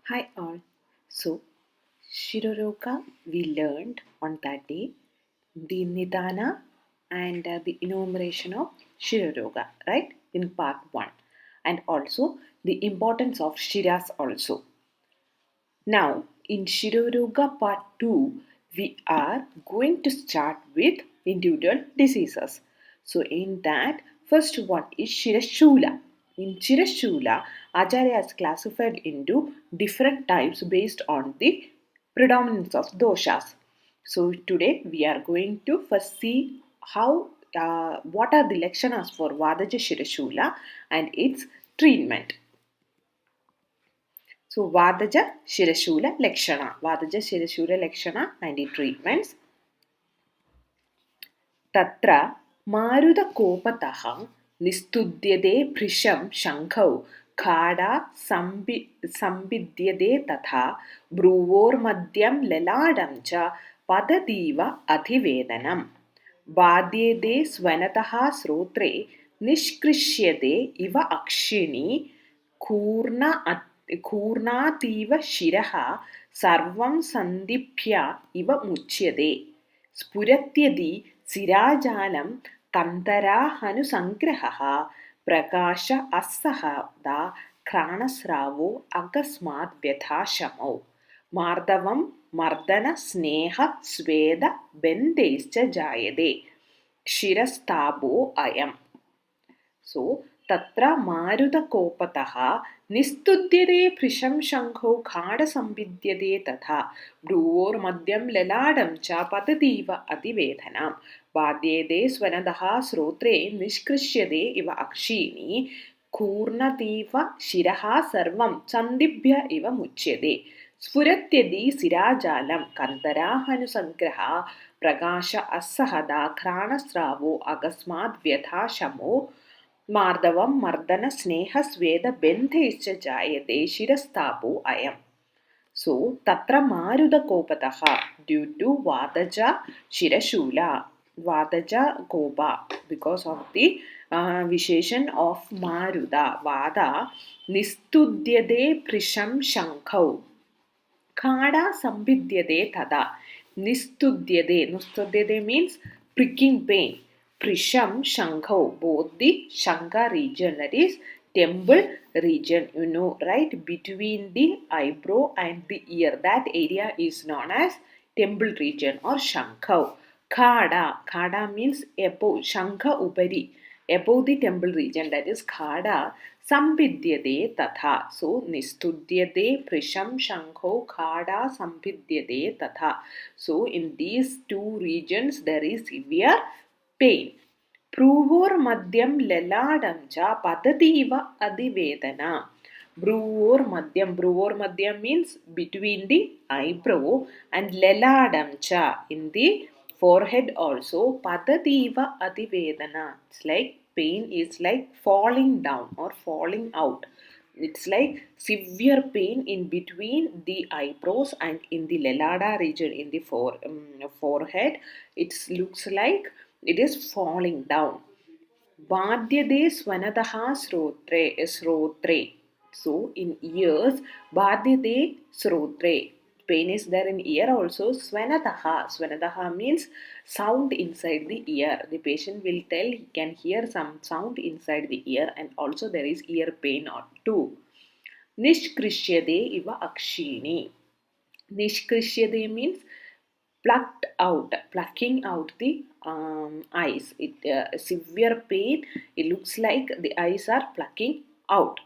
Hi all. So, Shiroroka we learned on that day the Nidana and the enumeration of Shiroroga, right? In part 1. And also the importance of Shiras also. Now, in Shiroroga part 2, we are going to start with individual diseases. So, in that, first one is Shirashula. In Shirashula, Acharya is classified into different types based on the predominance of doshas. So, today we are going to first see what are the lakshanas for Vadaja Shirashula and its treatment. So, Vadaja Shirashula Lakshana. Vadaja Shirashula Lakshana and the treatments. Tatra मारुतकोपतः निस्तुद्यते भृशं शङ्खौ खाडा संविद्यते तथा भ्रुवोर्मध्यं ललाटं च पततीव अतिवेदनम् बाध्यते स्वनतः श्रोत्रे निष्कृष्यते इव अक्षिणी कूर्णातीव शिरः सर्वं सन्दिभ्य इव मुच्यते स्फुरत्यदि सिराजालं कन्तराहनुसङ्ग्रहः प्रकाश असहदा घ्राणस्रावो अकस्मात् व्यथाशमौ मार्दवं मर्दनस्नेहस्वेदबन्धैश्च जायते क्षिरस्तापो अयम्. So, तत्र मारुतकोपतः निस्तुद्यते भृशं शङ्खौ खाडसंविद्यते तथा भ्रुवोर्मध्यं ललाटं च पततीव अतिवेदनां बाध्यते स्वनदः श्रोत्रे निष्कृष्यते इव अक्षिणी कूर्णतीव शिरः सर्वं सन्दिभ्य इव मुच्यते स्फुरत्यदि सिराजालं कन्तराहनुसङ्ग्रहः प्रकाश असहदा घ्राणस्रावो अकस्मात् व्यथाशमो मार्दवं मर्दनस्नेहस्वेदबन्धैश्च जायते शिरस्तापो अयम्. So, tatra marudakopataha due to vadaja shirashula, vadaja kopa, because of the visheshan of maruda, vada, nistudyade prisham shankau, khada sambidyade tada, nistudyade means pricking pain. Prisham Shankau, both the Shanka region, that is temple region, right, between the eyebrow and the ear, that area is known as temple region or Shankau. Khada means above, Shanka upari, above the temple region, that is Khada. Samvidyade tatha. So, nistudyade prisham shankho khada samvidyade tatha. So, in these two regions, there is severe pain. भ्रुवोर्मध्यं ललाटं च पततीव अधिवेदना. Bhruvor means between the eyebrow and lalatam cha in the forehead also. Padativa adivedana. It's like pain is like falling down or falling out. It's like severe pain in between the eyebrows and in the lelada region in the forehead. It looks like it is falling down. Badyade swanataha srotre. So in ears, badyade srotre. Pain is there in ear also. Swanataha means sound inside the ear. The patient will tell he can hear some sound inside the ear, and also there is ear pain or too. Nishkrishyade iva akshini. Nishkrishyade means plucking out the eyes. Severe pain. It looks like the eyes are plucking out.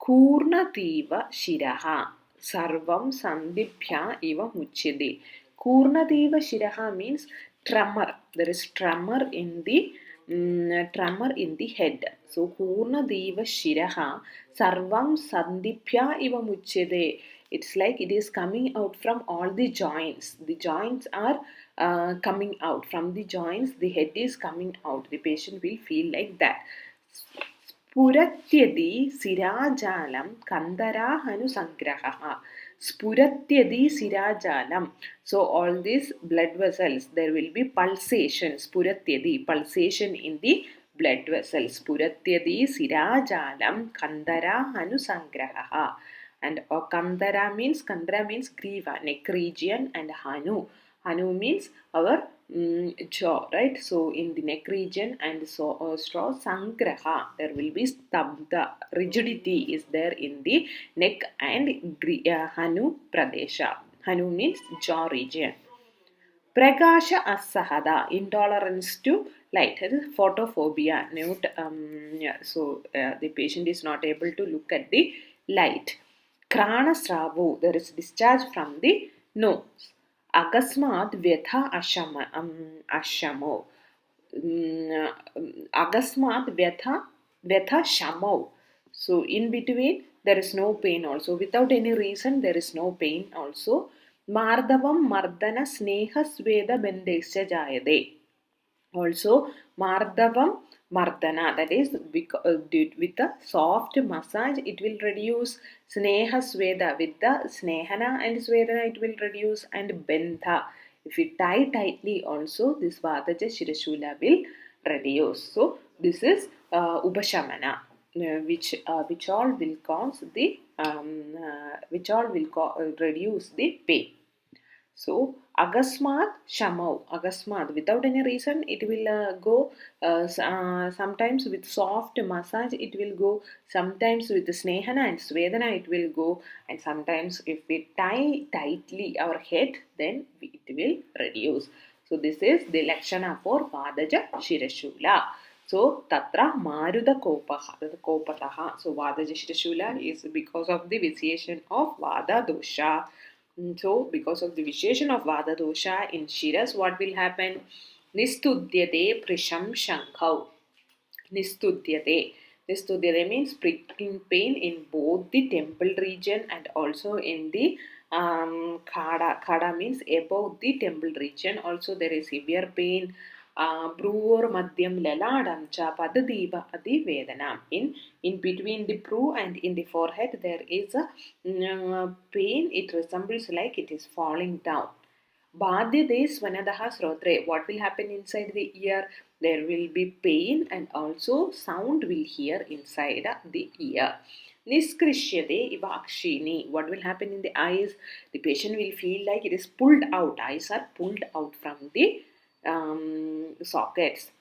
Kurnativa shiraha sarvam sandibhya iva muchyade. Kurnativa shiraha means tremor. There is tremor in the head. So Kurnativa shiraha sarvam sandibhya iva muchyade. It's like it is coming out from all the joints. The joints are coming out. From the joints, the head is coming out. The patient will feel like that. Spuratyadi sirajalam kandarahanusangraha. Spuratyadi sirajalam. So all these blood vessels, there will be pulsation. Spuratyadi, pulsation in the blood vessels. Spuratyadi sirajalam kandarahanusangraha. and Kandara means griva, neck region, and Hanu means our jaw, right? So in the neck region and straw sangraha, there will be stabda, rigidity is there in the neck and Hanu pradesha. Hanu means jaw region. Prakasha asahada, intolerance to light, that is photophobia. Note, yeah, so the patient is not able to look at the light. Krana sravu, there is discharge from the nose. Akasmat vyatha ashamo. Akasmat vyatha shamo. So in between there is no pain also. Without any reason there is no pain also. Mardavam mardana sneha sweda bendescha jayade. Also, Mardavam Mardana, that is, with the soft massage, it will reduce Sneha Sweda. With the Snehana and Swedana, it will reduce, and Bentha. If we tie tightly, also, this Vadaja Shirashula will reduce. So, this is Upashamana, which all will cause the reduce the pain. So, Agasmat Shamau, Agasmat, without any reason, it will go sometimes with soft massage, it will go, sometimes with Snehana and Svedana, it will go, and sometimes if we tie tightly our head, then it will reduce. So, this is the Lakshana for Vadaja Shirashula. So, Tatra Maruda Kopataha. So, Vadaja Shirashula is because of the vitiation of Vada dosha. So, because of the vitiation of Vada dosha in Shiras, what will happen? Nistudyate Prisham Shankau. Nistudyate. Nistudyate means pricking pain in both the temple region and also in the khada. Khada means above the temple region. Also, there is severe pain. Bruvor madhyam laladam cha padadiva adi vedanam. In between the brew and in the forehead, there is a pain. It resembles like it is falling down. Bhadyade Svanadaha Srotre. What will happen inside the ear? There will be pain and also sound will hear inside the ear. Niskrishyade Ivakshini. What will happen in the eyes? The patient will feel like it is pulled out. Eyes are pulled out from the sockets.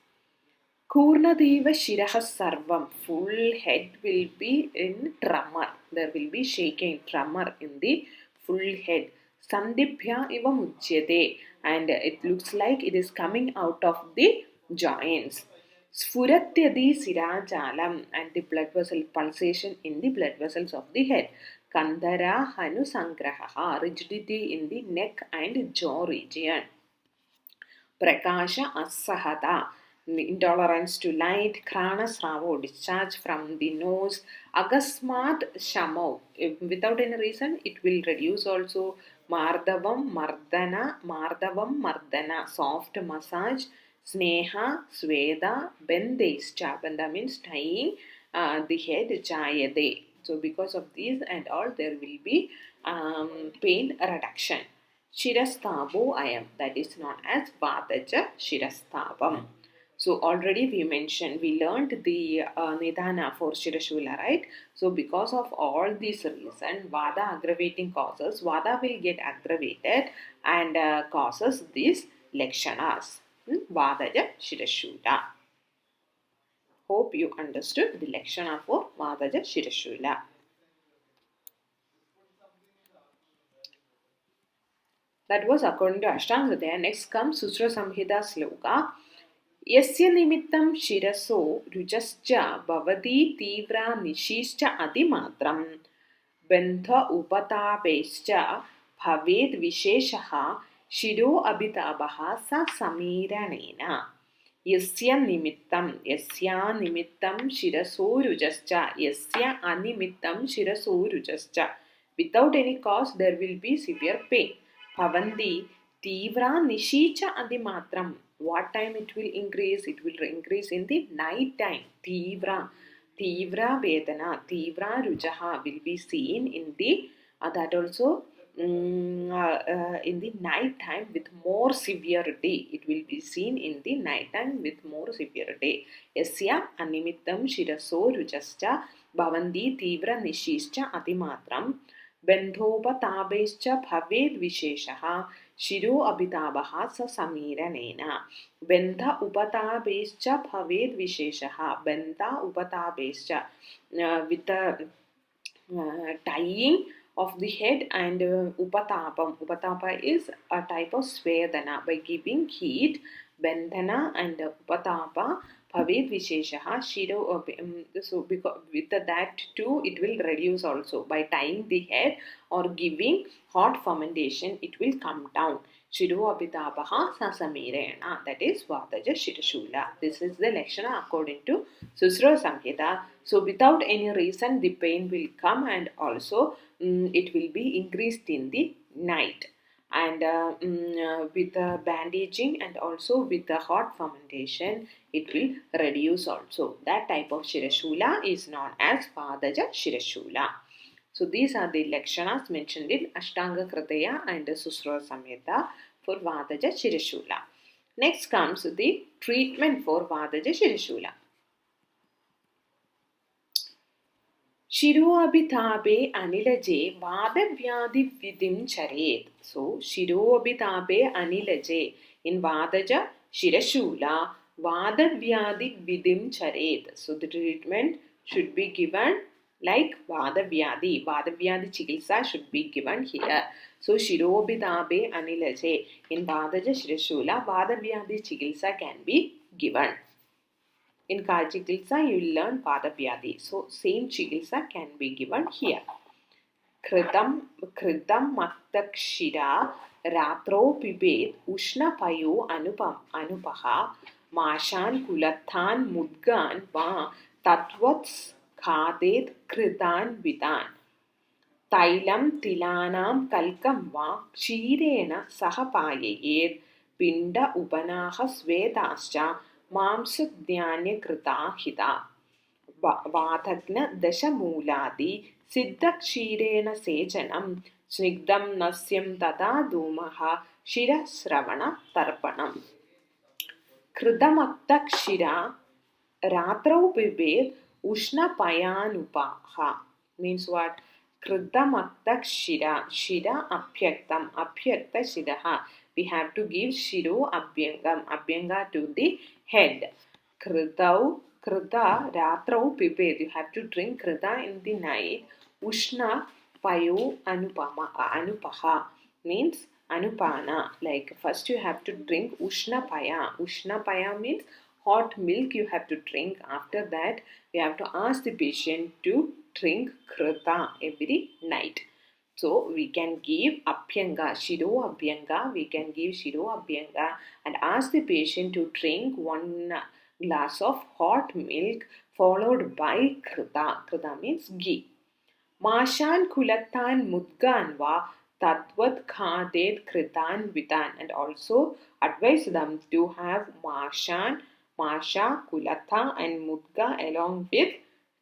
Kurnadeva Shiraha Sarvam. Full head will be in tremor. There will be shaking, tremor in the full head. Sandibhya iva mujyate, and it looks like it is coming out of the joints. Sfuratyadi sirajalam, and the blood vessel pulsation in the blood vessels of the head. Kandara hanu sangraha, rigidity in the neck and jaw region. Prakasha asahata, intolerance to light. Krana sravo, discharge from the nose. Agasmat shamo, without any reason it will reduce also. Mardavam mardana, soft massage. Sneha sweda bendescha, benda means tying the head. Jayade, so because of these and all there will be pain reduction. Shirasthabu ayam, that is known as Vadaja Shirasthabam. So already we learned the Nidana for Shirashula, right? So because of all these reasons, Vada aggravating causes, Vada will get aggravated and causes these Lakshanas. Vadaja Shirashula. Hope you understood the Lakshana for Vadaja Shirashula. That was according to Ashtanga Hridaya. Next comes Sutra Samhita Sloka. Yasya nimittam shiraso rujascha bhavati tivra nishishcha adimatram bantha upatapescha bhaved visheshaha shiro abhitabaha sa samiranena. Yasya nimittam shiraso rujascha, yasya animittam shiraso rujascha. Without any cause, there will be severe pain. Bhavanti Tivra Nishicha Adimatram. What time it will increase? It will increase in the night time. Tivra Vedana, Tivra Rujaha will be seen in the that also in the night time with more severity. It will be seen in the night time with more severity. Yasya Animittam Shiraso Rujascha Bhavanti Tivra Nishishcha Adimatram. बन्धोपतापेश्च भवेद् विशेषः शिरो अभितापः स समीरणेन. बन्ध उपतापेश्च भवेद् विशेषः. बन्ध उपतापेश्च, with the tying of the head, and upatapam. Upatapa is a type of svedana. By giving heat, bandhana and upatapa, bhavet visheshaha, shiro. So because with that too, it will reduce also. By tying the head or giving hot fermentation, it will come down. Shiro abhitapaha sasamirena. That is Vataja Shirashula. This is the Lakshana according to Susra Samhita. So without any reason, the pain will come, and also it will be increased in the night. And with the bandaging and also with the hot fermentation, it will reduce also. That type of Shirashula is known as Vadaja Shirashula. So these are the Lakshanas mentioned in Ashtanga Kritaya and Susra Samhita for Vadaja Shirashula. Next comes the treatment for Vadaja Shirashula. Shiroabhitape anilaje Vadavyadi vidim charet. So Shiroabhitape anilaje in Vadaja Shirashula Vadavyadi vidim charet. So the treatment should be given like Vadavyadi. Vadavyadi Chikilsa should be given here. So Shirobhitape anilaje in Vadaja Shirashula Vadavyadi Chikilsa can be given. In Ka Chikilsa, you will learn Padapyadi. So, same Chikilsa can be given here. Kritam Maktakshira Ratro Pibet Ushna Payo Anupaha Mashan Kulathan Mudgan Va Tatvats Khadet Kritan Vidan Tailam Tilanam Kalkam Va Kshirena Sahapayayed Pinda Upanaha Svedascha मांसज्ञान्यकृता हिता वातग्न दशमूलादि सिद्धक्षीरेण सेचनं स्निग्धं नस्यं तथा धूमः शिरश्रवण तर्पणम् कृतमक्तक्षिरा रात्रौ पिबेत् उष्णपयानुपः means what? Kritamaktakshira, shira abhyaktam, abhyakta shiraha. We have to give shiro abhyangam, abhyanga to the head. Krita ratrau pipet. You have to drink krita in the night. Ushna payo anupaha means anupana. Like first you have to drink ushna paya. Ushna paya means hot milk you have to drink. After that you have to ask the patient to drink krita every night. So we can give abhyanga, shiro abhyanga. We can give shiro abhyanga and ask the patient to drink 1 glass of hot milk followed by krita. Krita means ghee. Mashan kulatan mudgan va tatvat khadet kritan vitan, and also advise them to have masha, kulatha and mudga along with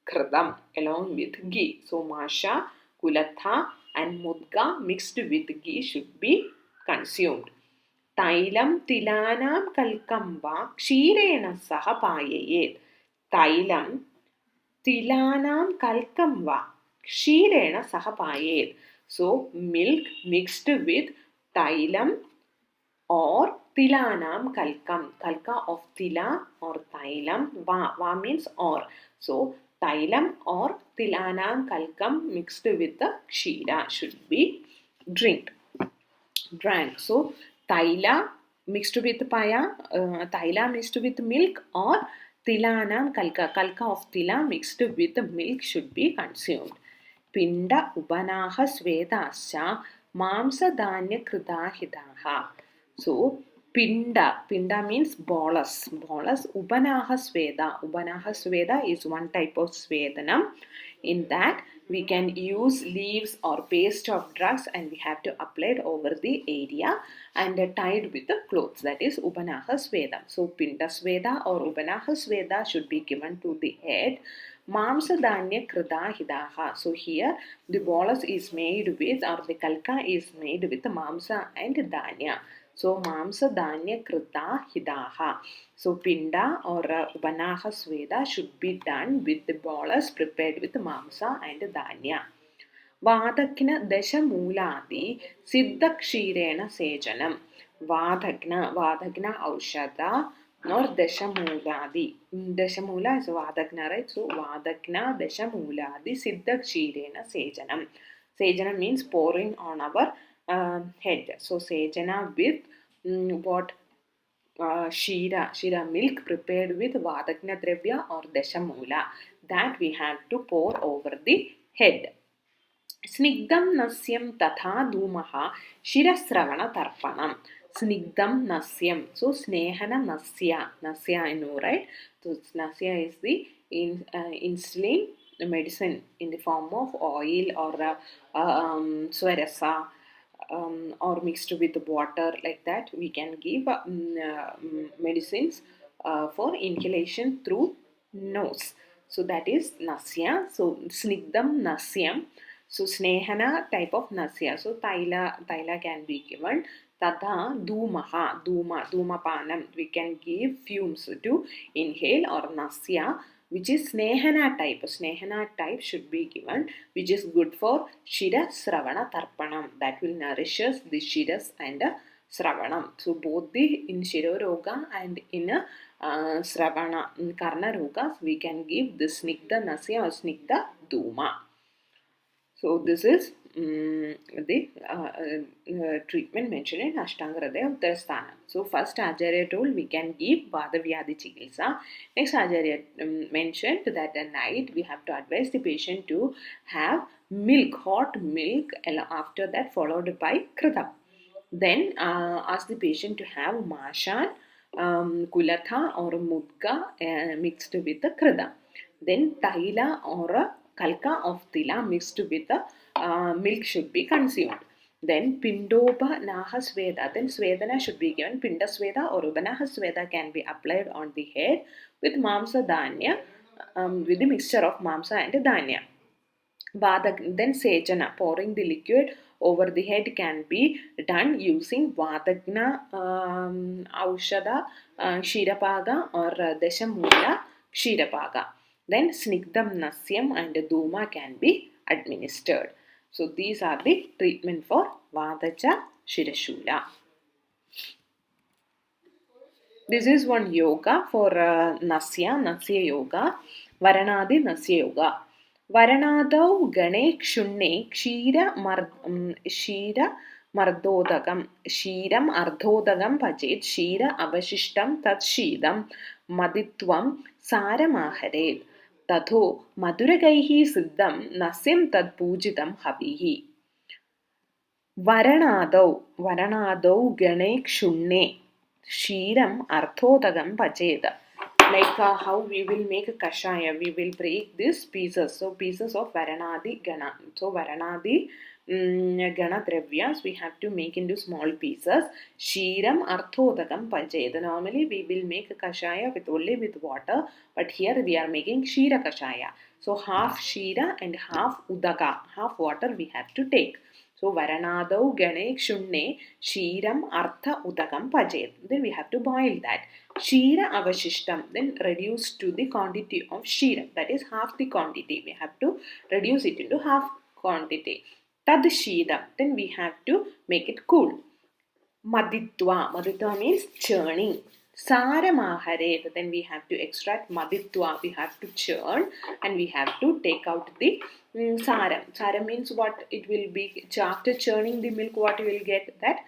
kritam, along with ghee. So masha, kulatha and mudga mixed with ghee should be consumed. Tailam tilanam kalkam va kshirena saha payayet. Tailam tilanam kalkam va kshirena saha payayet. So milk mixed with tailam or tilanam kalkam. Kalka of tila or tailam. Va means or. So tailam or tilanam kalkam mixed with the kshira should be drank. So taila mixed with paya, taila mixed with milk, or tilanam kalka of tila mixed with milk should be consumed. Pinda upanaha svedascha mamsa dhanya kritahidaha. So pinda means bolus. Upanaha sveda is one type of svedanam. In that we can use leaves or paste of drugs, and we have to apply it over the area and tied with the clothes. That is upanaha svedam. So pinda sveda or upanaha sveda should be given to the head. Mamsa dhanya krita hidaha. So here the bolus is made with, or the kalka is made with mamsa and dhanya. So mamsa dhanya krita hidaha. So pinda or upanaha sveda should be done with the bolus prepared with mamsa and dhanya. Vadakna Deshamuladi Siddhakshirena Sejanam. Vadagna Aushada nor Deshamuladi. Deshamula is Vadagna, right? So Vadagna Deshamuladi Siddhakshirena Sejanam. Sejanam means pouring on our head. So Sejana with what? Shira milk prepared with Vadagna Dravya or Deshamula that we have to pour over the head. Snigdam nasyam tatha dhumaha shirasravana tarpanam. Snigdam nasyam. So snehana nasya. Nasya I know, right? So nasya is the insulin medicine in the form of oil or swarasa or mixed with water like that. We can give medicines for inhalation through nose. So that is nasya. So snigdam nasyam. So snehana type of nasya. So taila can be given. Tadha dhuma panam. We can give fumes to inhale or nasya, which is snehana type. Snehana type should be given, which is good for shira sravana tarpanam. That will nourishes the shiras and sravanam. So both the in shiroroga and in sravana karna rogas we can give the snigdha nasya or snigdha dhuma. So this is the treatment mentioned in Ashtanga Hridaya Uttarasthana. So first Acharya told we can give Vadavyadi Chikitsa. Next Acharya mentioned that at night we have to advise the patient to have milk, hot milk, after that followed by Krita. Then ask the patient to have Mashan, Kulatha or Mudga mixed with the Krita. Then Taila or a Kalka of Tila mixed with the milk should be consumed. Then Pindoba Nahasveda, then Svedana should be given. Pindasveda or Ubanahasveda can be applied on the head with Mamsa Danya, with the mixture of Mamsa and Danya. Then Sejana, pouring the liquid over the head can be done using Vadagna Aushada Shirapaga or Deshamula Shirapaga. Then Snigdam Nasyam and Duma can be administered. So these are the treatment for Vadaja Shirashula. This is one yoga for Nasya yoga, Varanadi Nasya yoga. Varanadau Gane Kshunne Shira Mardodagam Shiram Ardhodagam Pachet Shira Avashishtam Tat Shidam Maditvam Saramahared Tatho Maduragaihi Siddham Nasim Tad Pujitam Havihi. Varanadau Gane Kshunne Shiram Arthodagam Pacheda. Like how we will make a kashaya, we will break these pieces. So pieces of Varanadi Gana. So Varanadi Gana Dravyas we have to make into small pieces. Shiram Arthodagam Pacheda. Normally we will make a kashaya with only with water, but here we are making Shira kashaya. So half Shira and half Udaka, half water we have to take. So Varanadau Gane Kshunne Shiram Artha Udakam Pajet. Then we have to boil that. Shira Avashishtam, then reduce to the quantity of Shira. That is half the quantity. We have to reduce it into half quantity. Tad Shidam, then we have to make it cool. Maditwa means churning. Saramaharet, then we have to extract Maditwa, we have to churn and we have to take out the saram. Saram means what it will be. After churning the milk, what you will get? That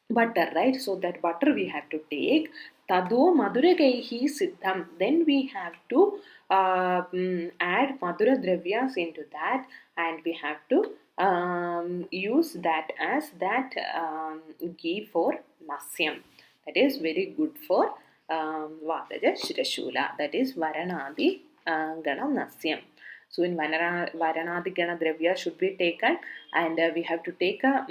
butter, right? So that butter we have to take. Tado Maduragaihi Siddham. Then we have to add Madura Dravyas into that and we have to use that as that ghee for Nasyam. That is very good for Vadaja Shirashula. That is Varanadi Gana Nasyam. So in Varanadi Gana Dravya should be taken and we have to take a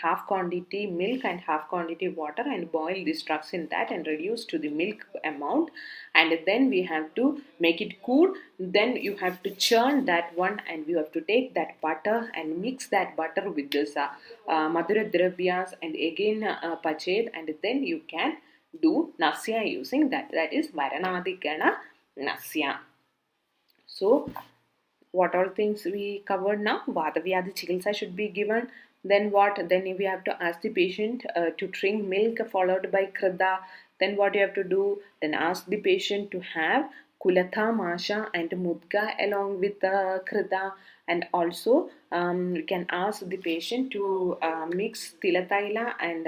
half quantity milk and half quantity water and boil these drugs in that and reduce to the milk amount and then we have to make it cool. Then you have to churn that one and you have to take that butter and mix that butter with this Madura Dravyas and again Pached and then you can do Nasya using that. That is Varanadi Gana Nasya. So what all things we covered now? Vadavyadi Chikitsa should be given. Then what? Then we have to ask the patient to drink milk followed by krida. Then what you have to do? Then ask the patient to have kulatha, masha and mudga along with the krida. And also you can ask the patient to mix tilataila and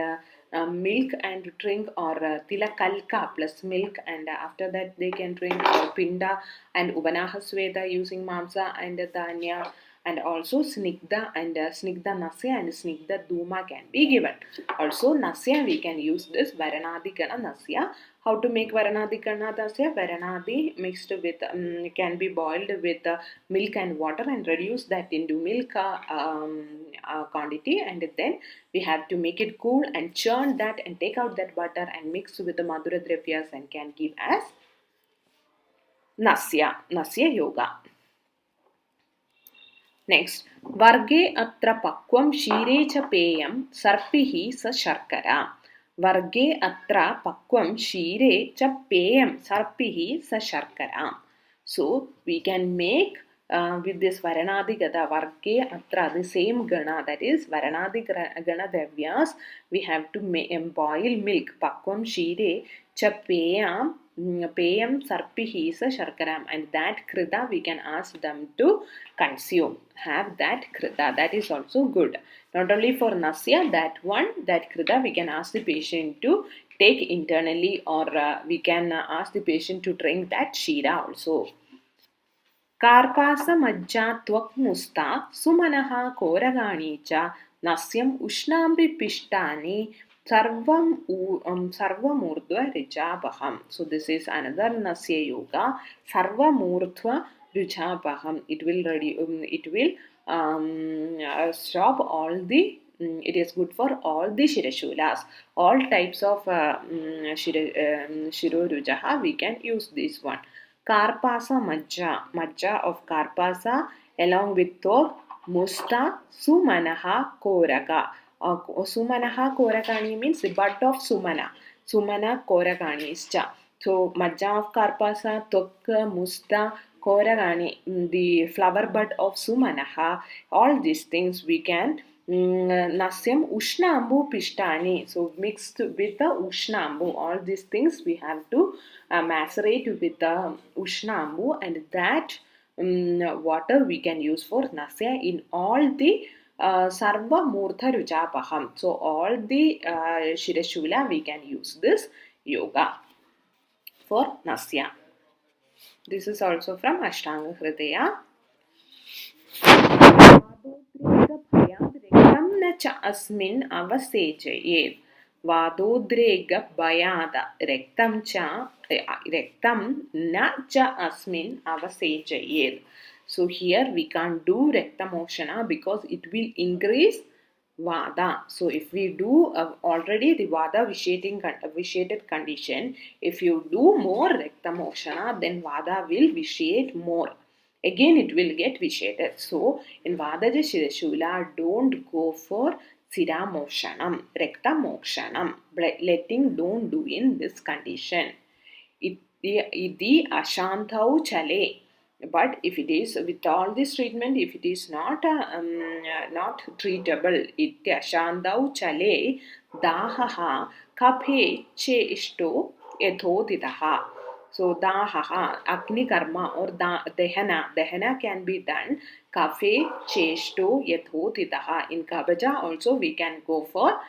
milk and drink, or tilakalka plus milk, and after that they can drink pinda and ubanaha sweda using mamsa and dhanya, and also snigdha and snigdha nasya and snigdha duma can be given. Also nasya we can use this varanadi gana nasya. How to make varanadi gana nasya? Varanadi mixed with can be boiled with milk and water and reduce that into milk quantity, and then we have to make it cool and churn that and take out that butter and mix with the madhura dravyas and can give as nasya yoga. Next, varge atra pakvam shire cha peyam sarpihi sa sharkara. Varge atra pakvam shire cha peyam sarpihi sa sharkara. So we can make with this Varanadi Gada Varge Atra, the same Gana, that is Varanadi Gana Dravyas, we have to boil milk, Pakvam Shire, Chapeyam, Peyam Sarpihi sa Sharkaram, and that Krida we can ask them to consume. Have that Krida, that is also good. Not only for Nasya, that one, that Krida we can ask the patient to take internally, or we can ask the patient to drink that Shira also. कार्पासमज्जात्वक्मुस्ता सुमनः कोरगाणि च नस्यम् उष्णाम्बिपिष्टानि सर्वमूर्ध्व ऋचापहम्. So this is another Nasya Yoga. Sarvamurdhva Rijapaham. It will stop all the it is good for all the Shirashulas. All types of Shirorujaha we can use this one. Karpasa Majja of Karpasa along with Tok, Musta, Sumanaha, Koraka. Sumanaha Korakani means the bud of Sumana. Sumana Korakani is cha. So Majja of Karpasa, Tok, Musta, Koragani, the flower bud of Sumanaha. All these things we can Nasyam Ushnambu Pishtani. So mixed with the Ushnambu. All these things we have to macerate with the Ushnambu, and that water we can use for Nasya in all the Sarva Murtha Rujapaham. So all the Shirashula we can use this yoga for Nasya. This is also from Ashtanga Hridaya. वादोद्रेकभयाद् रक्तं न च अस्मिन् अवसेचयेत्. वादोद्रेकभयाद् रक्तं न च अस्मिन् अवसेचयेत्. So here we can't do Raktamoshana because it will increase Vada. So if we do already the Vada vitiated condition, if you do more Raktamoshana, then Vada will vitiate more. Again it will get vitiated. So in Vadaja Shirashula, don't go for Siramokshanam, Rektamokshanam. Letting don't do in this condition. Iti Ashantau Chale. But if it is with all this treatment, if it is not treatable, iti Ashantau Chale Dahaha Kaphe Cheshto Yathoditaha. So dahaha, Agni karma or dehana can be done. Kafe cheshto yathoditaha. In kabaja also we can go for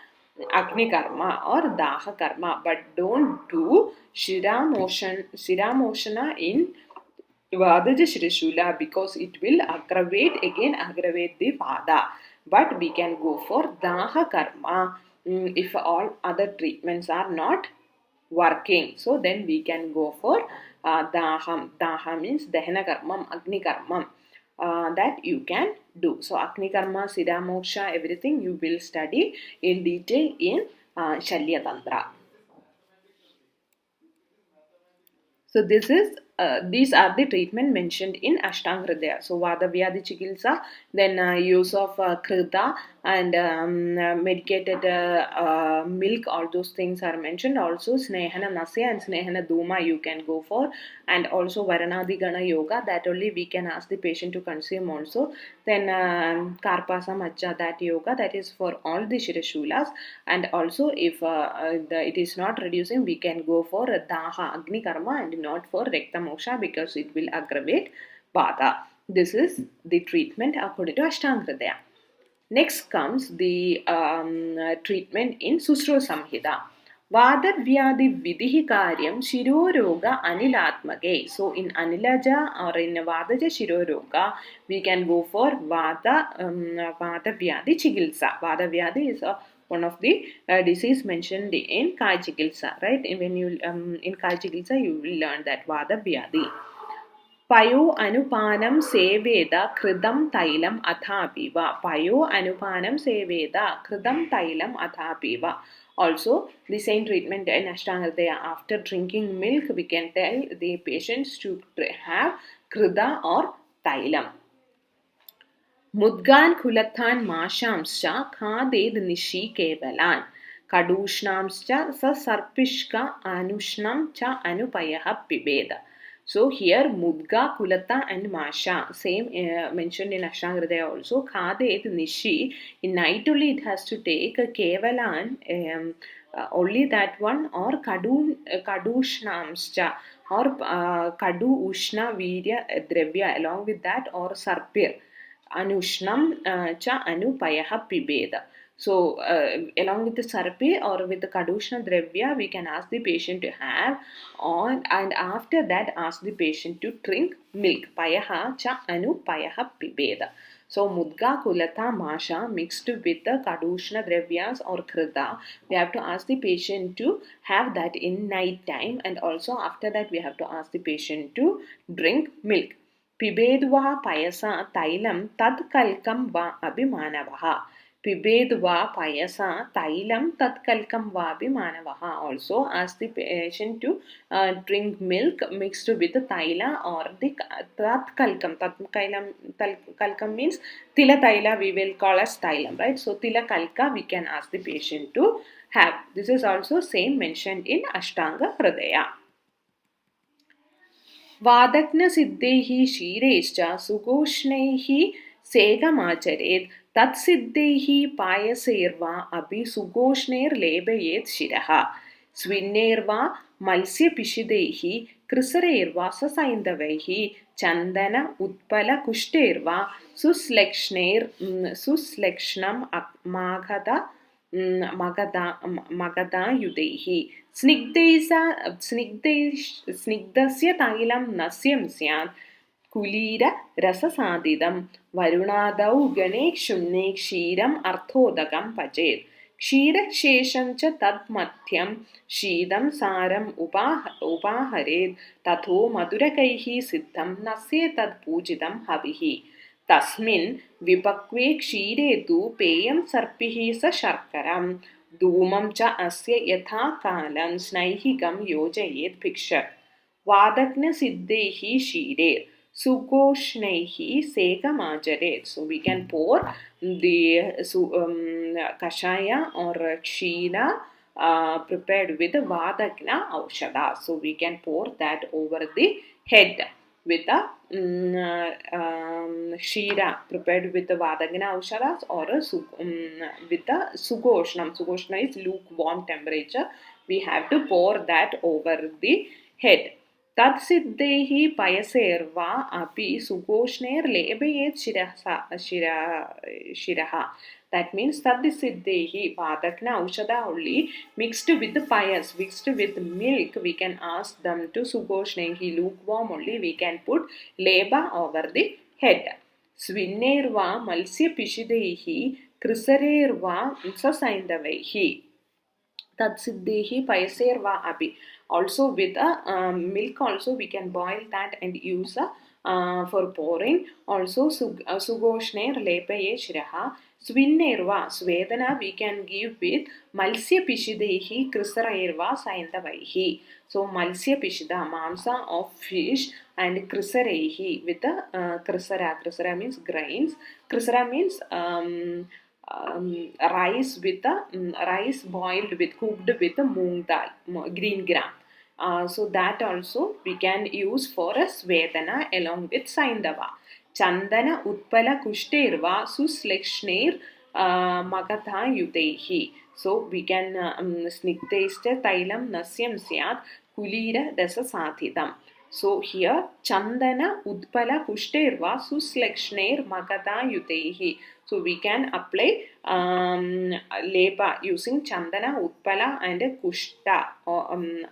Agni karma or daha karma, but don't do Shiramoshana in Vadaja Shirashula because it will aggravate the Vada. But we can go for daha karma if all other treatments are not working. So then we can go for daham. Daham means dahana karmam, agni karmam. That you can do. So agni karma, siddha moksha, everything you will study in detail in Shalya Tantra. So these are the treatment mentioned in Ashtanga Hridaya. So Vada Vyadhi Chikitsa, then use of Krita and medicated milk, all those things are mentioned. Also Snehana Nasya and Snehana Duma you can go for, and also Varanadigana yoga, that only we can ask the patient to consume also. Then Karpasa Majja, that yoga, that is for all the Shirashulas. And also if it is not reducing, we can go for Daha Agni Karma and not for Rekta Moksha, because it will aggravate Vata. This is the treatment according to Ashtanga Hridaya. Next comes the treatment in Susro Samhita. Vadavyadi Vidihi Karyam Shiroroga Anilatmage. So in Anilaja or in Vadaja Shiroroga, we can go for Vadavyadi Chigilsa. Vadavyadi is one of the disease mentioned in Kai Chigilsa, right? When you in Kai Chigilsa, you will learn that Vadavyadi. पयो अनुपानं सेवेद कृतं तैलम् अथापि वा. पयो अनुपानं सेवेद कृतं तैलम् अथापि वा. Also, the same treatment in Ashtanga Hridaya. After drinking milk, we can tell the patients to have krida or tailam. Mudgan kulathan mashamscha khaded nishi kevalan. Kadushnamscha sa sarpishka anushnam cha anupayaha pibeda. So here Mudga, Kulata and Masha, same mentioned in Ashtanga Hridaya also. Khaded Nishi, in night only it has to take a Kevalan, only that one, or Kadushnamscha, or Kadu Ushna Virya Dravya, along with that, or Sarpir. Anushnam cha anupayaha pibeda. So, along with the sarpi or with the kadushna dravya, we can ask the patient to have on, and after that ask the patient to drink milk. Payaha cha anupayaha pibeda. So, mudga, kulata, masha mixed with the kadushna dravyas or krida, we have to ask the patient to have that in night time, and also after that we have to ask the patient to drink milk. Pibedva payasa tailam tatkalkam va abhimanavaha. Pibedva payasa tailam tatkalkam va abhimanavaha. Also ask the patient to drink milk mixed with the taila or the tatkalkam. Tatkalkam means tila taila, we will call as tailam, right? So tila kalka we can ask the patient to have. This is also same mentioned in Ashtanga Hridaya. वादग्नसिद्धैः क्षीरैश्च सुघोष्णैः सेकमाचरेत् तत्सिद्धैः पायसैर्वा अपि सुघोष्णैर्लेपयेत् शिरः स्विन्नैर्वा मत्स्यपिशिदैः कृसरैर्वा ससैन्धवैः चन्दन उत्पलकुष्ठैर्वा सुश्लेक्ष्णं मगधायुधैः स्निग्धस्य तैलं नस्यं स्यात् कुलीररससादितं वरुणादौ गणे क्षुम्ने क्षीरम् अर्थोदकं पचेत् क्षीरशेषं च तन्मध्यं शीतं सारम् उपाहरेत् ततो मधुरकैः सिद्धं नस्येतत् पूजितं हविः तस्मिन् विपक्वे क्षीरे तु पेयं सर्पिः स शर्करं धूमं च अस्य यथा कालं स्नैहिकं योजयेत् भिक्षक् वादग्नसिद्धैः क्षीरे सुघोष्णैः सेकमाचरेत्. So we can pour the kashaya or kshira prepared with vadagna aushada. So we can pour that over the head with a kshira prepared with the vadagna aushadas or with the sugoshnam. Sugoshna is lukewarm temperature. We have to pour that over the head. तत्सिद्धैः पयसैर्वा अपि सुघोष्णैर्लेपयेत् शिरः. That means tadsiddhehi vadagna aushada only mixed with the payas, mixed with milk, we can ask them to sugoshnehi, lukewarm only, we can put leba over the head. Svinnerva malsya pishidehi krisarerva sasaindavaihi. Tadsiddhehi payaserva api. Also with a milk also we can boil that and use for pouring. Also sugoshner lepaye shiraha. Svinnerva svedana we can give with malsya pishidehi krisarerva saindavaihi. So malsya pishida, mamsa of fish, and krisarehi with the krisara. Krisara means grains. Krisara means rice with rice boiled with cooked with moong dal, green gram. So that also we can use for a Svedana along with Saindava. Chandana Utpala Kushterva Suslekshner Magatha Yudehi. So we can Snigdeshta Tailam Nasyam Syat Kulira Dasa Sathidam. So here Chandana Utpala Kushterva Suslekshner Magatha Yudehi. So we can apply leba using Chandana, Utpala and Kushta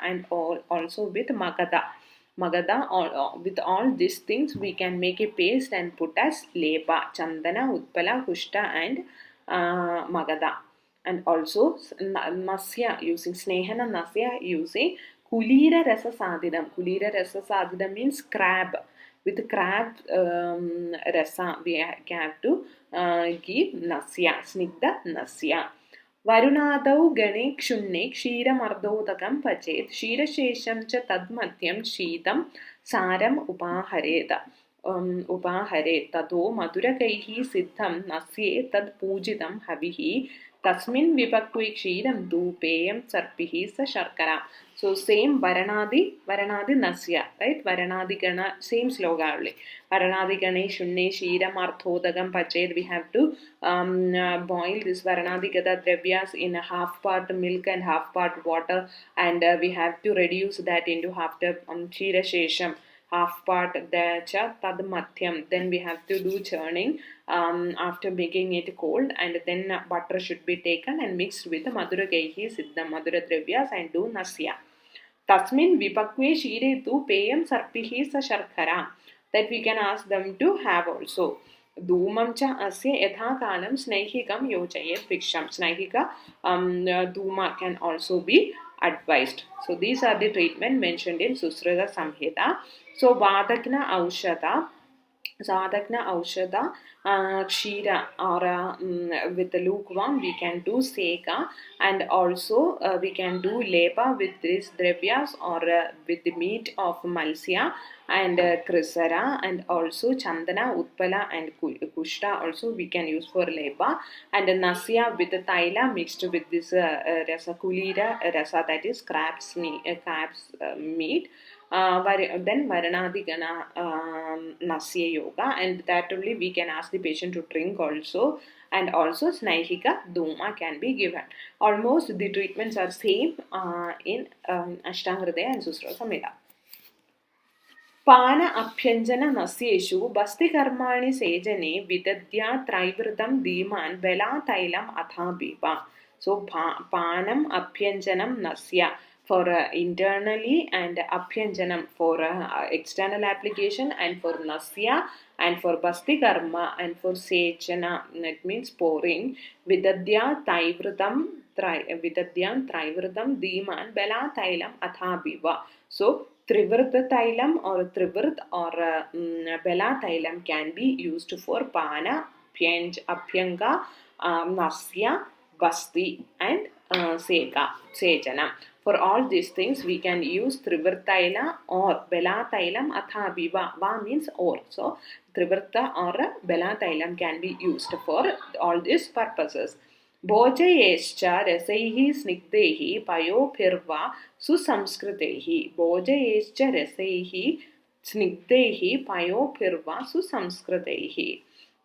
and also with Magada. Magada, with all these things we can make a paste and put as leba. Chandana, Utpala, Kushta and Magada. And also Nasya using Snehana Nasya using Kulira Rasa Sadidam. Kulira Rasa Sadidam means crab. With crab rasa we have to give nasya, snigdha nasya. Varunadau gane kshunne kshiramardodakam pachet shirashesham cha tadmatyam shidam saram upahareda. Upahare tado madurakaihi siddham nasye tad pujitam havihi tasmin vipakve kshiram dhupeyam sarpihi sa sharkara. So same Varanadi Nasya, right? Varanadi Gana, same sloga only. Varanadi Gane Shunne Shiram Arthodagam Pached. We have to boil this Varanadi Gada Dravyas in a half part milk and half part water, and we have to reduce that into half the Shira Shesham, half part the cha tad mathyam. Then we have to do churning after making it cold, and then butter should be taken and mixed with the Madura Gaihi Siddha Madura Dravyas and do Nasya. Tasmin vipakve shire tu payam sarpihi sa sharkara. That we can ask them to have also. Dhumam cha asya yatha kalam snehikam yojayet viksham. Snehika dhuma can also be advised. So these are the treatment mentioned in Susruta Samhita. So Vadakna Aushada. Sadhakna Aushada Kshira or with the lukewarm we can do Seka, and also we can do Leba with this Dravyas or with the meat of Malsya and Krisara, and also Chandana, Utpala and Kushta also we can use for Leba, and Nasya with the Taila mixed with this Rasa Kulira Rasa, that is crab's meat. Then Varanadigana Nasya Yoga, and that only we can ask the patient to drink also, and also Snaihika Duma can be given. Almost the treatments are same in Ashtangridaya and Susruta Samhita. पान अभ्यंजन नस्येषु बस्तिकर्माणि सेजने विदद्या त्रैवृतं धीमान् बेलातैलम् अथापीपा. So panam abhyanjanam nasya for internally, and abhyanjanam for external application, and for nasya and for basti karma and for sechana, that means pouring. Vidadya taivrutam dhiman bela tailam athabiva. So Trivrta tailam or Trivrt or Bela tailam can be used for Pana, Abhyanga, Nasya, Basti and Sejana. For all these things we can use Trivrtaila or Bela tailam athabiva. Va means or. So Trivrta or Bela tailam can be used for all these purposes. भोजयेश्च रसैः स्निग्धैः पयोभिर्वा सुसंस्कृतैः. भोजयेश्च रसैः स्निग्धैः पयोभिर्वा सुसंस्कृतैः.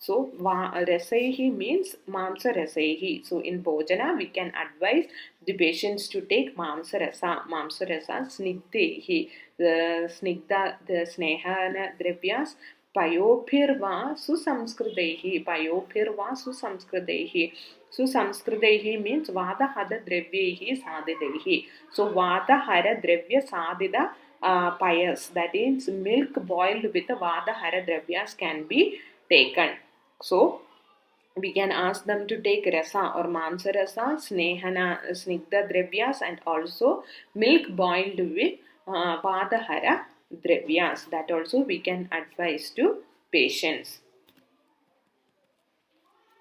So rasaihi means mamsa rasaihi. So in bhojana we can advise the patients to take mamsa rasa snigdhehi, the snigdha, the snehana dravyas. Payobhirva susamskridehi. Susamskridehi means vada hada dravyehi sadidehi. So vada hara dravya sadida payas, that is milk boiled with vada hara dravyas can be taken. So we can ask them to take rasa or mamsa rasa, snehana, snigdha dravyas, and also milk boiled with vada hara dravyas. That also we can advise to patients.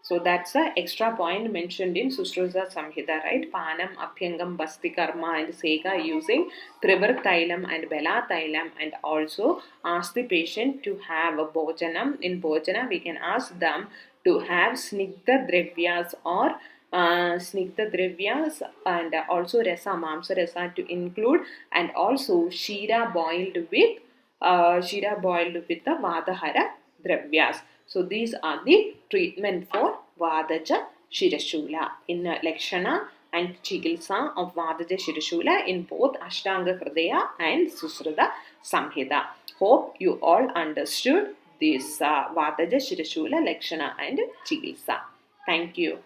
So that's the extra point mentioned in Susruta Samhita, right? Panam, Abhyangam, Basti Karma and Sega using Trivrt Thailam and Bela Thailam, and also ask the patient to have a Bhojanam. In Bhojana we can ask them to have Snigdha Dravyas or snigdha dravyas and also rasa, mamsa rasa to include, and also shira boiled with the vadahara dravyas. So these are the treatment for vadaja shirashula in lakshana and chikitsa of vadaja shirashula in both ashtanga hridaya and susruta samhita. Hope you all understood this vadaja shirashula lakshana and chikitsa. Thank you.